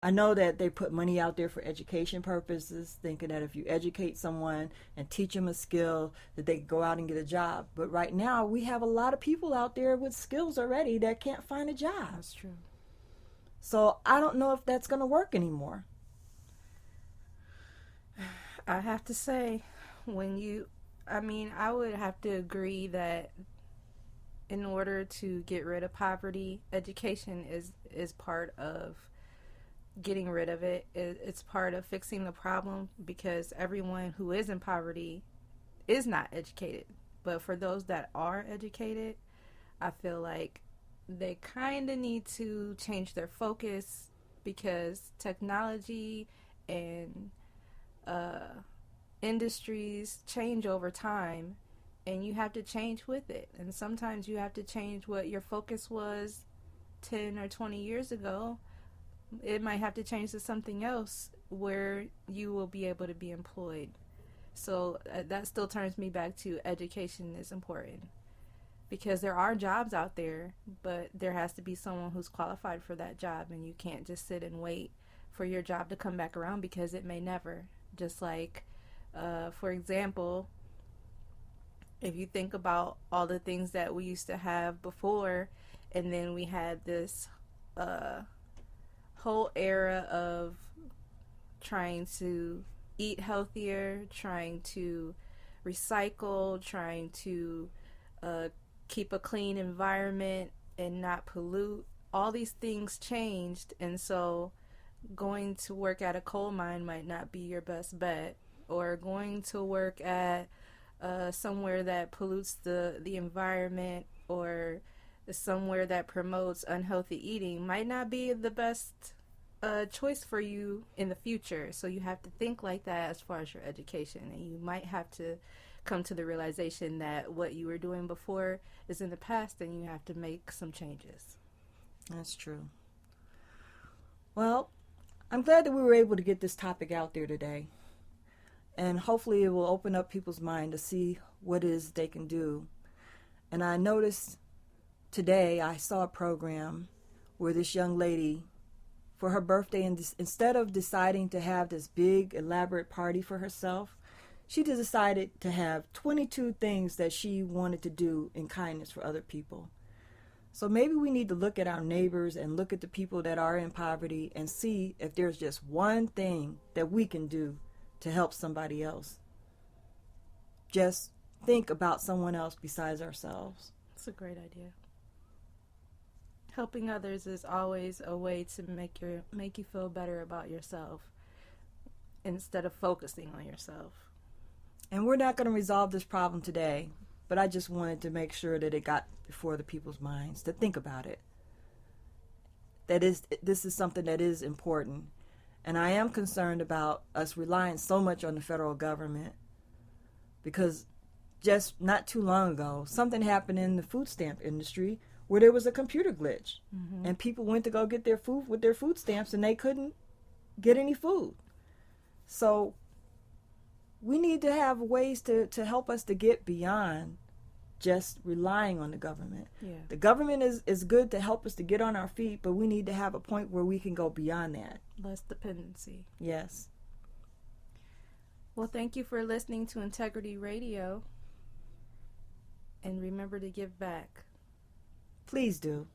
I know that they put money out there for education purposes, thinking that if you educate someone and teach them a skill, that they can go out and get a job. But right now, we have a lot of people out there with skills already that can't find a job. That's true. So I don't know if that's going to work anymore. I have to say, when you, I mean, I would have to agree that in order to get rid of poverty, education is part of getting rid of it. It's part of fixing the problem because everyone who is in poverty is not educated. But for those that are educated, I feel like they kind of need to change their focus because technology and uh, industries change over time and you have to change with it. And sometimes you have to change what your focus was 10 or 20 years ago. It might have to change to something else where you will be able to be employed. So that still turns me back to education is important because there are jobs out there, but there has to be someone who's qualified for that job, and you can't just sit and wait for your job to come back around because it may never. Just like, for example, if you think about all the things that we used to have before, and then we had this uh, whole era of trying to eat healthier, trying to recycle, trying to uh, keep a clean environment and not pollute. All these things changed, and so going to work at a coal mine might not be your best bet, or going to work at somewhere that pollutes the environment, or somewhere that promotes unhealthy eating might not be the best choice for you in the future. So you have to think like that as far as your education, and you might have to come to the realization that what you were doing before is in the past and you have to make some changes. That's true. Well, I'm glad that we were able to get this topic out there today. And hopefully it will open up people's mind to see what it is they can do. And I noticed today I saw a program where this young lady, for her birthday, and instead of deciding to have this big elaborate party for herself, she decided to have 22 things that she wanted to do in kindness for other people. So maybe we need to look at our neighbors and look at the people that are in poverty and see if there's just one thing that we can do to help somebody else. Just think about someone else besides ourselves. It's a great idea. Helping others is always a way to make you feel better about yourself instead of focusing on yourself. And we're not going to resolve this problem today, but I just wanted to make sure that it got before the people's minds to think about it. This is something that is important. And I am concerned about us relying so much on the federal government because just not too long ago, something happened in the food stamp industry where there was a computer glitch. Mm-hmm. And people went to go get their food with their food stamps and they couldn't get any food. So we need to have ways to help us to get beyond just relying on the government. Yeah. The government is good to help us to get on our feet, but we need to have a point where we can go beyond that. Less dependency. Yes. Well, thank you for listening to Integrity Radio. And remember to give back. Please do.